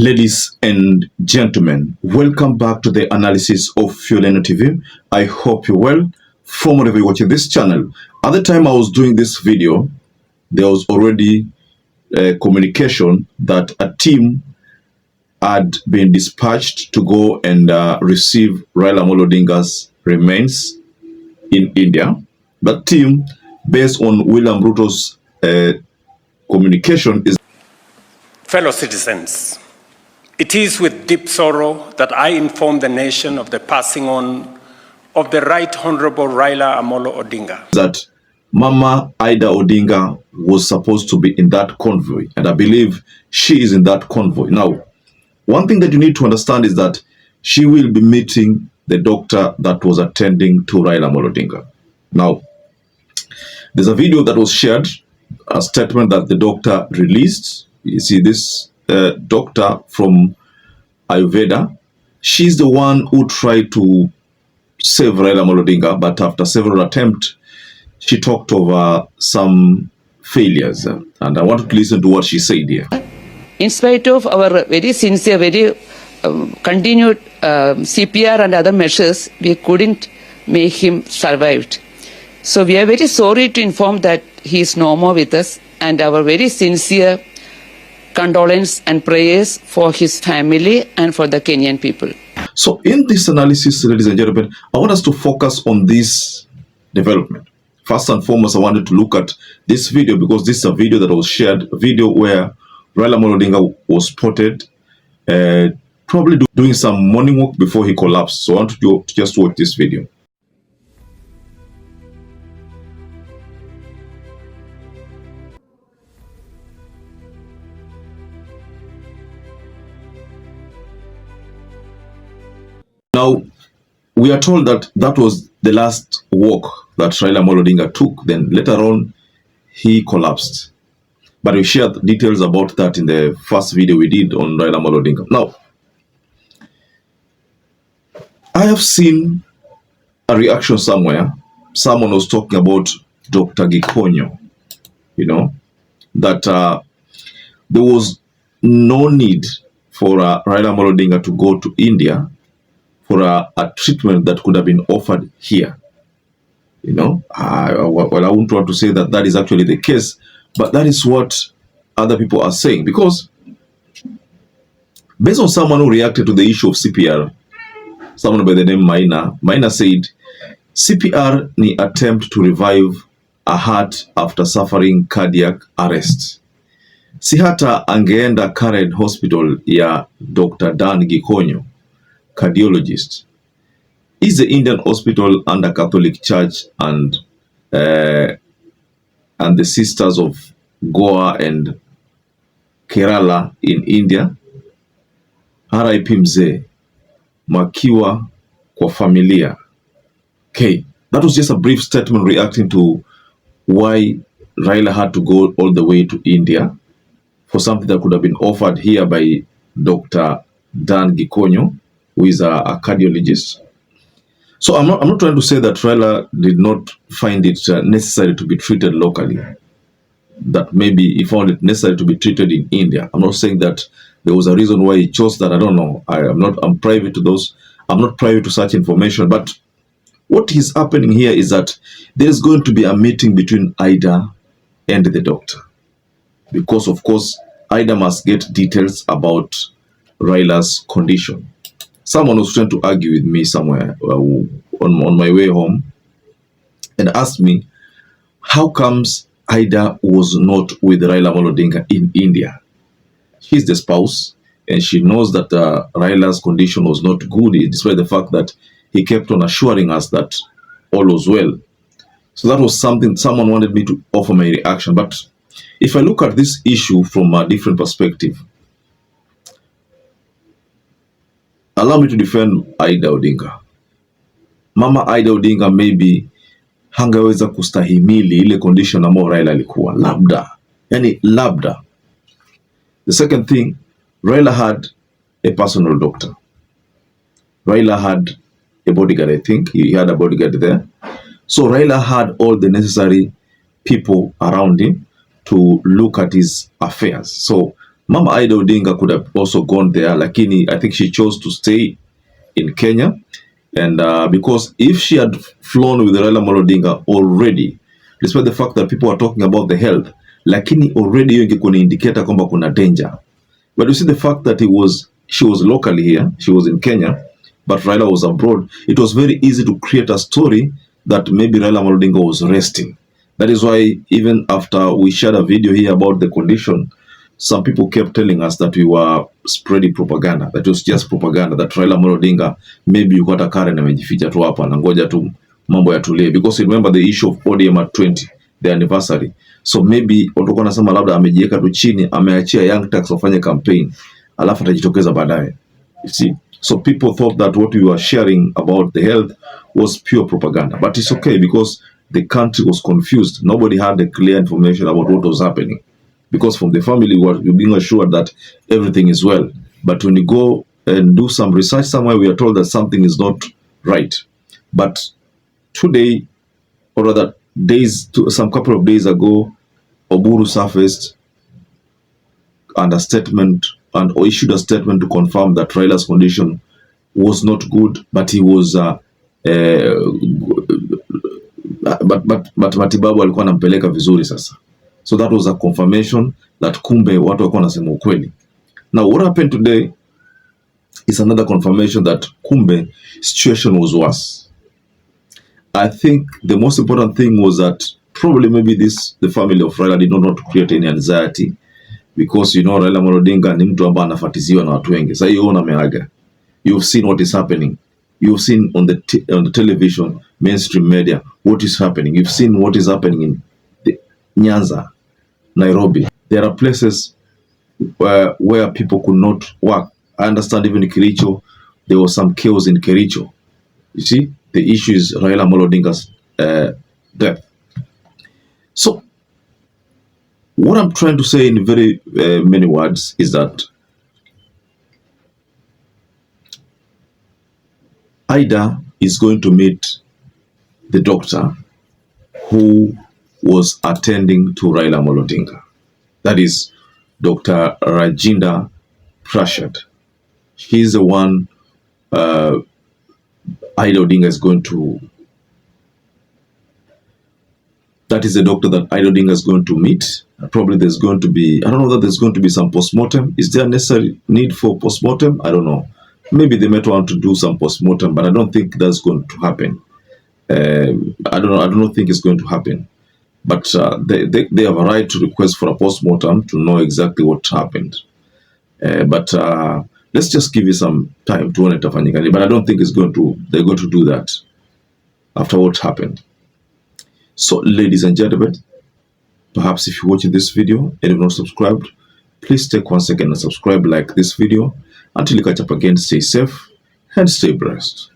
Ladies and gentlemen, welcome back to the analysis of YOLENO TV. I hope you're well from wherever you're watching this channel. At the time I was doing this video, there was already communication that a team had been dispatched to go and receive RAILA Odinga's remains in India. That team, based on William Ruto's communication, is... Fellow citizens, it is with deep sorrow that I inform the nation of the passing on of the Right Honorable RAILA Amolo Odinga. That Mama Ida Odinga was supposed to be in that convoy, and I believe she is in that convoy. Now, one thing that you need to understand is that she will be meeting the doctor that was attending to RAILA Amolo Odinga. Now, there's a video that was shared, a statement that the doctor released. You see this doctor from Ayurveda. She's the one who tried to save RAILA Amolo Odinga, but after several attempts, she talked over some failures. And I wanted to listen to what she said here. In spite of our very sincere, very continued CPR and other measures, we couldn't make him survive. So we are very sorry to inform that he is no more with us, and our very sincere condolence and prayers for his family and for the Kenyan people. So in this analysis, ladies and gentlemen, I want us to focus on this development. First and foremost, I wanted to look at this video because this is a video that was shared, a video where RAILA Amolo Odinga was spotted probably doing some morning walk before he collapsed. So I want you to just watch this video. Now, we are told that that was the last walk that RAILA Amolo Odinga took. Then later on, he collapsed. But we shared details about that in the first video we did on RAILA Amolo Odinga. Now, I have seen a reaction somewhere. Someone was talking about Dr. Gikonyo, you know, that there was no need for RAILA Amolo Odinga to go to India for a treatment that could have been offered here. You know, well, I wouldn't want to say that that is actually the case, but that is what other people are saying. Because based on someone who reacted to the issue of CPR, someone by the name Maina said, CPR ni attempt to revive a heart after suffering cardiac arrest. Si hata angeenda Karen Hospital ya Dr. Dan Gikonyo, cardiologist. Is the Indian hospital under Catholic Church and the Sisters of Goa and Kerala in India? RIP mzee, makiwa kwa familia. Okay, that was just a brief statement reacting to why RAILA had to go all the way to India for something that could have been offered here by Dr. Dan Gikonyo, who is a cardiologist. So I'm not trying to say that RAILA did not find it necessary to be treated locally, that maybe he found it necessary to be treated in India. I'm not saying that there was a reason why he chose that. I don't know. I'm private to those. I'm not private to such information. But what is happening here is that there is going to be a meeting between Ida and the doctor, because of course Ida must get details about RAILA's condition. Someone was trying to argue with me somewhere on my way home and asked me, how comes Ida was not with RAILA Amolo Odinga in India? She's the spouse, and she knows that RAILA's condition was not good, despite the fact that he kept on assuring us that all was well. So that was something someone wanted me to offer my reaction. But if I look at this issue from a different perspective, allow me to defend Ida Odinga. Mama Ida Odinga maybe hangeweza kustahimili ile condition ambayo RAILA alikuwa. Labda. Yani labda. The second thing, RAILA had a personal doctor. RAILA had a bodyguard, I think. He had a bodyguard there. So RAILA had all the necessary people around him to look at his affairs. So Mama Ida Odinga could have also gone there, lakini I think she chose to stay in Kenya. And because if she had flown with Raila Amolo Odinga already, despite the fact that people are talking about the health, lakini already hiyo ingekuwa indicator kwamba kuna danger. But you see the fact that she was locally here, she was in Kenya, but Raila was abroad. It was very easy to create a story that maybe Raila Amolo Odinga was resting. That is why even after we shared a video here about the condition, some people kept telling us that we were spreading propaganda, that it was just propaganda, that Raila Amolo Odinga maybe yuko hata Karen amejificha tu hapa na ngoja tu mambo yatulie, because you remember the issue of ODM at 20, the anniversary. So maybe watakuwa nasema labda amejiweka tu chini, ameachia Young Turks wafanye campaign, alafu atajitokeza baadaye. You see, so people thought that what we were sharing about the health was pure propaganda, but it's okay because the country was confused. Nobody had a clear information about what was happening. Because from the family, we were being assured that everything is well. But when you go and do some research somewhere, we are told that something is not right. But today, or rather some couple of days ago, Oburu surfaced and or issued a statement to confirm that Raila's condition was not good, but he was but matibabu alikuwa anampeleka vizuri sasa. So that was a confirmation that kumbe watu walikuwa wanasema ukweli. Now what happened today is another confirmation that kumbe situation was worse. I think the most important thing was that probably maybe the family of Raila did not want to create any anxiety, because you know Raila Amolo Odinga ni mtu ambaye anafuatiliwa na watu wengi. Sasa hiyo ameaga. You've seen what is happening. You've seen on the television, mainstream media, what is happening. You've seen what is happening in Nyanza, Nairobi. There are places where people could not work. I understand even in Kericho, there was some chaos in Kericho. You see, the issue is Raila Amolo Odinga's death. So, what I'm trying to say in very many words is that Ida is going to meet the doctor who was attending to Raila Amolo Odinga. That is Dr. Rajinda Prashad. He's the one Ida Odinga is going to. That is the doctor that Ida Odinga is going to meet. Probably there's going to be, I don't know that there's going to be some postmortem. Is there a necessary need for postmortem? I don't know. Maybe they might want to do some postmortem, but I don't think that's going to happen. I don't think it's going to happen. But they have a right to request for a postmortem to know exactly what happened. But let's just give it some time to one itafanyika. But I don't think they're going to do that after what happened. So, ladies and gentlemen, perhaps if you're watching this video and you've not subscribed, please take 1 second and subscribe, like this video. Until you catch up again, stay safe and stay blessed.